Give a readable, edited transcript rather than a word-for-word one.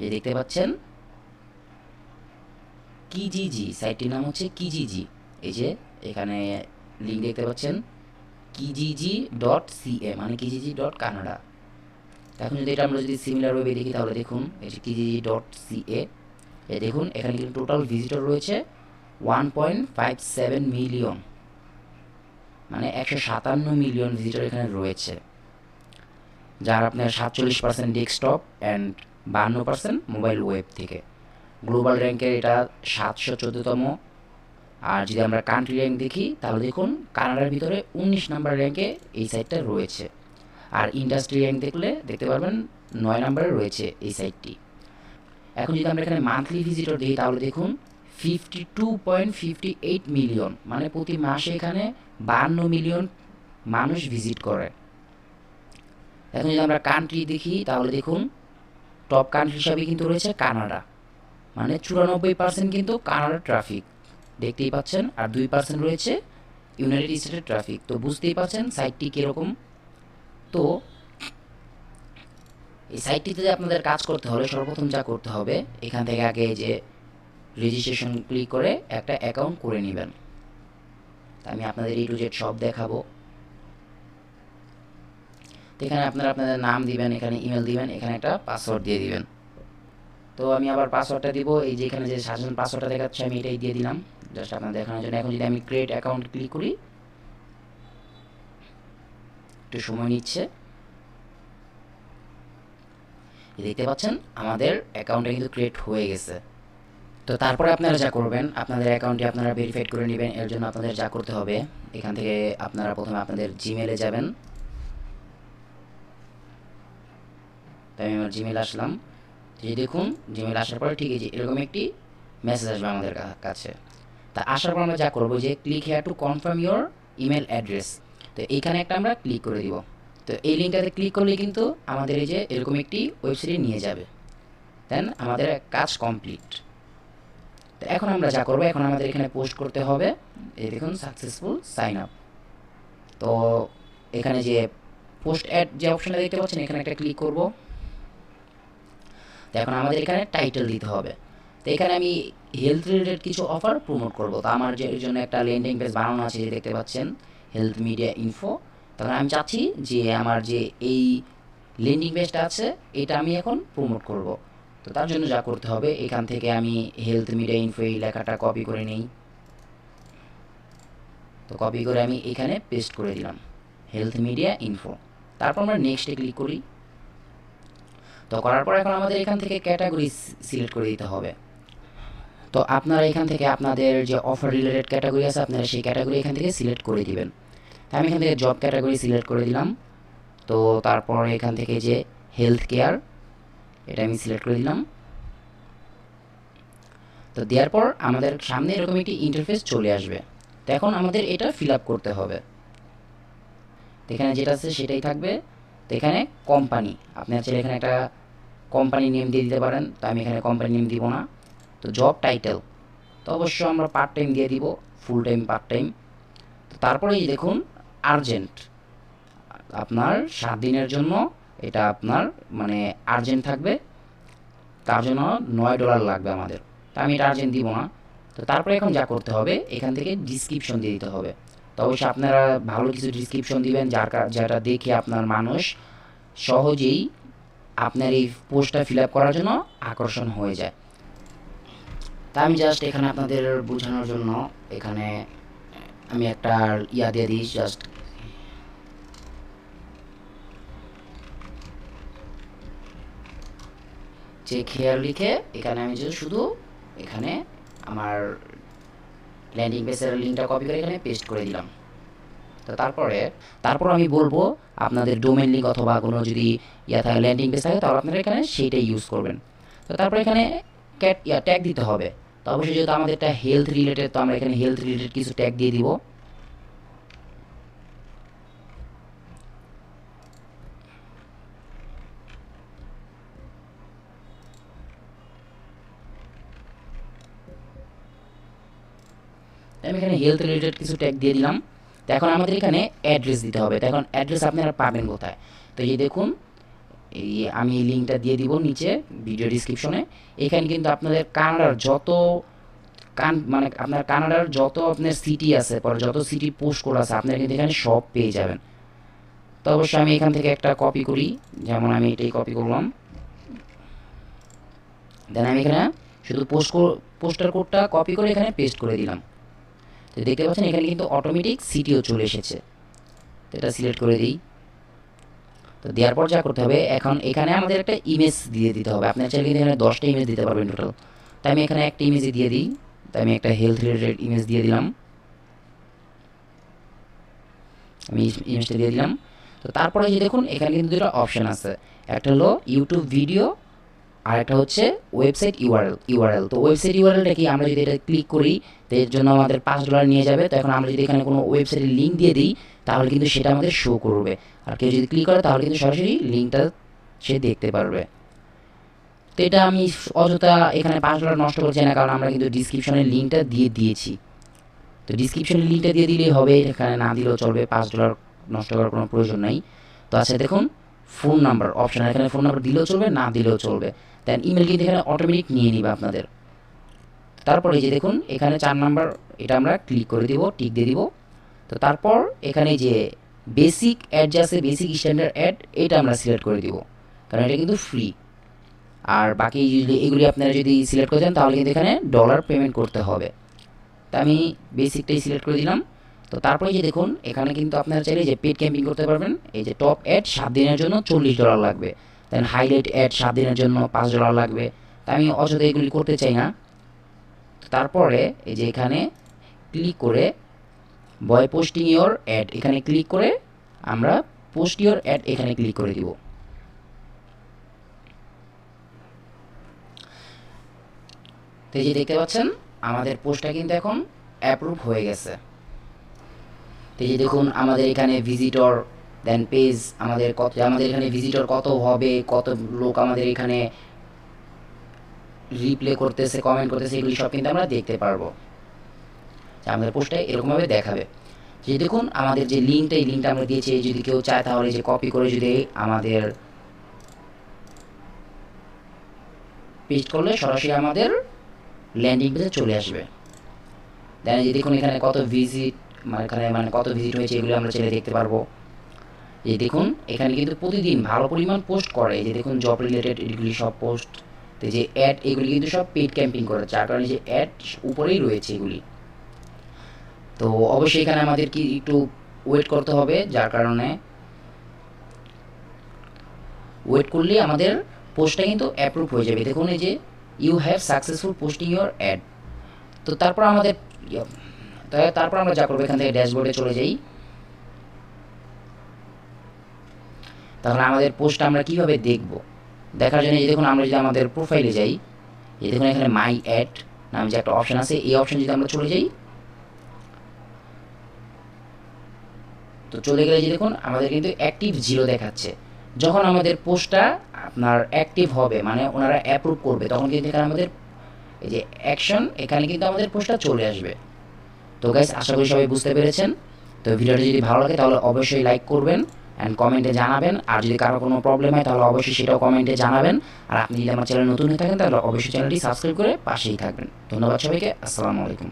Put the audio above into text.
এই দেখতে পাচ্ছেন কিজিজি, সাইটটির নাম হচ্ছে কিজিজি। এই যে এখানে লিঙ্ক দেখতে পাচ্ছেন kijiji.ca, মানে kijiji.canada। এখন যদি এটা আমরা যদি সিমিলার ওয়েবে দেখি তাহলে দেখুন এই যে kijiji.ca, দেখুন এখানে কিন্তু টোটাল ভিজিটর রয়েছে 1.57 মিলিয়ন, মানে 157 মিলিয়ন ভিজিটর এখানে রয়েছে, যার আপনার 47% ডেস্কটপ অ্যান্ড 52% মোবাইল ওয়েব থেকে। গ্লোবাল র্যাঙ্কের এটা 714তম। আর যদি আমরা কান্ট্রি র্যাঙ্ক দেখি তাহলে দেখুন কানাডার ভিতরে 19 নাম্বার র্যাঙ্কে এই সাইটটা রয়েছে। আর ইন্ডাস্ট্রি র্যাঙ্ক দেখলে দেখতে পারবেন 9 নাম্বারে রয়েছে এই সাইটটি। এখন যদি আমরা এখানে মান্থলি ভিজিটর দেখি তাহলে দেখুন 52.58 মিলিয়ন, মানে প্রতি মাসে এখানে 52 মিলিয়ন মানুষ ভিজিট করে। এখন যদি আমরা কান্ট্রি দেখি তাহলে দেখুন টপ কান্ট্রি হিসাবে কিন্তু রয়েছে কানাডা, মানে 94% কিন্তু কানাডার ট্রাফিক দেখতেই পাচ্ছেন, আর 2% রয়েছে ইউনাইটেড স্টেটের ট্রাফিক। তো বুঝতেই পারছেন সাইটটি কীরকম। তো এই সাইটটিতে যে আপনাদের কাজ করতে হলে সর্বপ্রথম যা করতে হবে, এখান থেকে আগে যে রেজিস্ট্রেশন ক্লিক করে একটা অ্যাকাউন্ট করে নেবেন। আমি আপনাদের A to Z সব দেখাবো। তো এখানে আপনারা আপনাদের নাম দিবেন, এখানে ইমেল দিবেন, এখানে একটা পাসওয়ার্ড দিয়ে দিবেন। তো আমি আবার পাসওয়ার্ডটা দিব, এই যে এখানে যে সাজেশন পাসওয়ার্ডটা দেখাচ্ছে আমি এটাই দিয়ে দিলাম জাস্ট আপনাদের দেখানোর জন্য। এখন যদি আমি ক্রিয়েট অ্যাকাউন্ট ক্লিক করি, একটু সময় নিচ্ছে। দেখতে পাচ্ছেন আমাদের অ্যাকাউন্টটা কিন্তু ক্রিয়েট হয়ে গেছে। তো তারপরে আপনারা যা করবেন, আপনাদের অ্যাকাউন্টটি আপনারা ভেরিফাইড করে নেবেন। এর জন্য আপনাদের যা করতে হবে, এখান থেকে আপনারা প্রথমে আপনাদের জিমেলে যাবেন। তাই আমি আমার জিমেল আসলাম। এই দেখুন জিমেল আসার পরে ঠিক আছে এরকম একটি মেসেজ আসবে আমাদের কাছে। তা আসার পর আমরা যা করবো যে click here to confirm your email address. তো এইখানে একটা আমরা ক্লিক করে দিব। তো এই লিঙ্কটাতে ক্লিক করলে কিন্তু আমাদের এই যে এরকম একটি ওয়েবসাইটে নিয়ে যাবে। দেন আমাদের কাজ কমপ্লিট। তো এখন আমরা যা করবো, এখন আমাদের এখানে পোস্ট করতে হবে। এই দেখুন সাকসেসফুল সাইন আপ। তো এখানে যে পোস্ট অ্যাড যে অপশনটা দেখতে পাচ্ছেন, এখানে একটা ক্লিক করব। তো এখন আমাদের এখানে টাইটেল দিতে হবে। তো এখানে আমি হেলথ রিলেটেড কিছু অফার প্রমোট করব। তো আমার যে এর জন্য একটা ল্যান্ডিং পেজ বানানো আছে, যে দেখতে পাচ্ছেন হেলথ মিডিয়া ইনফো। তখন আমি চাচ্ছি যে আমার যে এই ল্যান্ডিং পেজটা আছে এটা আমি এখন প্রমোট করব। তো তার জন্য যা করতে হবে, এখান থেকে আমি হেলথ মিডিয়া ইনফো এই লেখাটা কপি করে নিই। তো কপি করে আমি এখানে পেস্ট করে দিলাম হেলথ মিডিয়া ইনফো। তারপর আমরা নেক্সটে ক্লিক করি। তো করার পর এখন আমাদের এখান থেকে ক্যাটাগরি সিলেক্ট করে দিতে হবে। তো আপনারা এখান থেকে আপনাদের যে অফার রিলেটেড ক্যাটাগরি আছে আপনারা সেই ক্যাটাগরি এখান থেকে সিলেক্ট করে দিবেন। তো আমি এখান থেকে জব ক্যাটাগরি সিলেক্ট করে দিলাম। তো তারপর এখান থেকে যে হেলথ কেয়ার এটা আমি সিলেক্ট করে দিলাম। তো দেওয়ার পর আমাদের সামনে এরকম একটি ইন্টারফেস চলে আসবে। তো এখন আমাদের এটা ফিল আপ করতে হবে। তো এখানে যেটা আছে সেটাই থাকবে। তো এখানে কোম্পানি, আপনার চাইলে এখানে একটা কোম্পানি নেম দিয়ে দিতে পারেন। তো আমি এখানে কোম্পানি নেম দিব না। তো জব টাইটেল তো অবশ্য আমরা পার্ট টাইম দিয়ে দিব, ফুল টাইম পার্ট টাইম। তো তারপরেই দেখুন আর্জেন্ট, আপনার 7 দিনের জন্য এটা আপনার মানে আর্জেন্ট থাকবে। তার জন্য $9 লাগবে আমাদের। তো আমি এটা আর্জেন্ট দিব না। তো তারপরে এখন যা করতে হবে, এখান থেকে ডিসক্রিপশন দিয়ে দিতে হবে। তো অবশ্যই আপনারা ভালো কিছু ডিসক্রিপশন দিবেন যেটা দেখে আপনার মানুষ সহজেই আপনার এই পোস্টটা ফিল আপ করার জন্য আকর্ষণ হয়ে যায়। তা আমি জাস্ট এখানে আপনাদের বোঝানোর জন্য এখানে আমি একটা ইয়া দিয়ে দিই, জাস্ট চেক হেয়ার লিখে এখানে আমি শুধু এখানে আমার ল্যান্ডিং পেজের লিঙ্কটা কপি করে এখানে পেস্ট করে দিলাম। তো তারপর আমি বলবো আপনাদের ডোমেন লিঙ্ক অথবা কোনো যদি ইয়া থাকে ল্যান্ডিং পেজ থাকে তাহলে আপনারা এখানে সেইটাই ইউজ করবেন। তো তারপর এখানে ট্যাগ দিতে হবে। তো অবশ্যই যেহেতু আমাদের এটা হেলথ রিলেটেড, তো আমরা এখানে হেলথ রিলেটেড কিছু ট্যাগ দিয়ে দিব। আমি এখানে হেলথ রিলেটেড কিছু ট্যাগ দিয়ে দিলাম। তো এখন আমাদের এখানে অ্যাড্রেস দিতে হবে। তো এখন অ্যাড্রেস আপনারা পাবেন কোথায়? তো এই দেখুন আমি এই লিঙ্কটা দিয়ে দিব নিচে ভিডিও ডিসক্রিপশনে। এখানে কিন্তু আপনাদের কানাডার যত মানে আপনার কানাডার যত আপনার সিটি আছে, পরে যত সিটি পোস্ট কোড আছে আপনারা কিন্তু এখানে সব পেয়ে যাবেন। তো অবশ্যই আমি এখান থেকে একটা কপি করি, যেমন আমি এটাই কপি করলাম। দেন আমি এখানে শুধু পোস্টার কোডটা কপি করে এখানে পেস্ট করে দিলাম। তো দেখতে পাচ্ছেন এখানে কিন্তু অটোমেটিক সিটিও চলে এসেছে। তো এটা সিলেক্ট করে দিই। তো দেওয়ার পর যা করতে হবে, এখন এখানে আমাদের একটা ইমেজ দিয়ে দিতে হবে। আপনার চাইলে কিন্তু এখানে 10টা ইমেজ দিতে পারবেন টোটাল। তাই আমি এখানে একটা ইমেজই দিয়ে দিই। তাই আমি একটা হেলথ রিলেটেড ইমেজ দিয়ে দিলাম। আমি ইমেজটা দিয়ে দিলাম। তো তারপরে যে দেখুন এখানে কিন্তু দুটো অপশান আছে, একটা হলো ইউটিউব ভিডিও আর একটা হচ্ছে ওয়েবসাইট ইউআরএল। তো ওয়েবসাইট ইউআরএলটা কি, আমরা যদি এটা ক্লিক করি তো এর জন্য আমাদের $5 নিয়ে যাবে। তো এখন আমরা যদি এখানে কোনো ওয়েবসাইটের লিঙ্ক দিয়ে দিই তাহলে কিন্তু সেটা আমাদের শো করবে, আর কেউ যদি ক্লিক করে তাহলে কিন্তু সরাসরি লিঙ্কটা সে দেখতে পারবে। তো এটা আমি অযথা এখানে $5 নষ্ট করছি না, কারণ আমরা কিন্তু ডিসক্রিপশনের লিঙ্কটা দিয়ে দিয়েছি। তো ডিসক্রিপশনের লিঙ্কটা দিয়ে দিলেই হবে, এখানে না দিলেও চলবে, $5 নষ্ট করার কোনো প্রয়োজন নাই। তো আচ্ছা দেখুন ফোন নাম্বার অপশান, এখানে ফোন নাম্বার দিলেও চলবে, না দিলেও চলবে। দেন ইমেল কিন্তু এখানে অটোমেটিক নিয়ে নিবে আপনাদের। তারপরে যে দেখুন এখানে 4 নাম্বার, এটা আমরা ক্লিক করে দিব, টিক দিয়ে দিব। তো তারপর এখানে যে বেসিক অ্যাড যে আছে, বেসিক স্ট্যান্ডার্ড অ্যাড, এটা আমরা সিলেক্ট করে দিব, কারণ এটা কিন্তু ফ্রি। আর বাকি এগুলি আপনারা যদি সিলেক্ট করে দেন তাহলে কিন্তু এখানে ডলার পেমেন্ট করতে হবে। তা আমি বেসিকটাই সিলেক্ট করে দিলাম। তো তারপরে যে দেখুন এখানে কিন্তু আপনারা চাইলে যে পেড ক্যাম্পিং করতে পারবেন। এই যে টপ অ্যাড 7 দিনের জন্য $40 লাগবে, দেন হাইলাইট অ্যাড 7 দিনের জন্য $5 লাগবে। তা আমি অযথা এগুলি করতে চাই না। তারপরে এই যে এখানে ক্লিক করে বয় পোস্টিং ইওর অ্যাড, এখানে ক্লিক করে আমরা পোস্ট ইওর অ্যাড এখানে ক্লিক করে দিব। তো এই যে দেখতে পাচ্ছেন আমাদের পোস্টটা কিন্তু এখন অ্যাপ্রুভ হয়ে গেছে। তো এই যে দেখুন আমাদের এখানে ভিজিটর, দেন পেজ, আমাদের এখানে ভিজিটর কত হবে, কত লোক আমাদের এখানে রিপ্লে করতেছে, কমেন্ট করতেছে, এগুলি সব কিন্তু আমরা দেখতে পারবো। আমাদের পোস্টটা এরকমভাবে দেখাবে। যে দেখুন আমাদের যে লিঙ্কটা, এই লিঙ্কটা আমরা দিয়েছি, যদি কেউ চায় তাহলে যে কপি করে যদি আমাদের পেস্ট করলে সরাসরি আমাদের ল্যান্ডিং পেজে চলে আসবে। দেন যে দেখুন এখানে কত ভিজিট, মানে কত ভিজিট হয়েছে এগুলো আমরা চাইলে দেখতে পারবো। এই দেখুন এখানে কিন্তু প্রতিদিন ভালো পরিমাণ পোস্ট করে। এই যে দেখুন জব রিলেটেড এগুলি সব পোস্ট। তো যে অ্যাড এগুলি কিন্তু সব পেড ক্যাম্পিং করে, যার কারণে যে অ্যাড উপরেই রয়েছে এগুলি। তো অবশ্যই এখানে আমাদের কি একটু ওয়েট করতে হবে, যার কারণে ওয়েট করলে আমাদের পোস্টটা কিন্তু অ্যাপ্রুভ হয়ে যাবে। দেখুন এই যে you have successful posting your ad. তো তারপর আমরা যা করবো এখান থেকে ড্যাশবোর্ডে চলে যাই। তাহলে আমাদের পোস্টটা আমরা কীভাবে দেখব, দেখার জন্য দেখুন আমরা যদি আমাদের প্রোফাইলে যাই, এই দেখুন এখানে মাই অ্যাড নামে যে একটা অপশান আছে, এই অপশান যদি আমরা চলে যাই, তো চলে গেলে যে দেখুন আমাদের কিন্তু অ্যাক্টিভ 0 দেখাচ্ছে। যখন আমাদের পোস্টটা আপনার অ্যাক্টিভ হবে, মানে ওনারা অ্যাপ্রুভ করবে, তখন কিন্তু এখানে আমাদের এই যে অ্যাকশন, এখানে কিন্তু আমাদের পোস্টটা চলে আসবে। তো গাইস আশা করি সবাই বুঝতে পেরেছেন। তো ভিডিওটি যদি ভালো লাগে তাহলে অবশ্যই লাইক করবেন অ্যান্ড কমেন্টে জানাবেন। আর যদি কারো কোনো প্রবলেম হয় তাহলে অবশ্যই সেটাও কমেন্টে জানাবেন। আর আপনি যদি আমার চ্যানেল নতুন হয়ে থাকেন তাহলে অবশ্যই চ্যানেলটি সাবস্ক্রাইব করে পাশেই থাকবেন। ধন্যবাদ সবাইকে, আসসালামু আলাইকুম।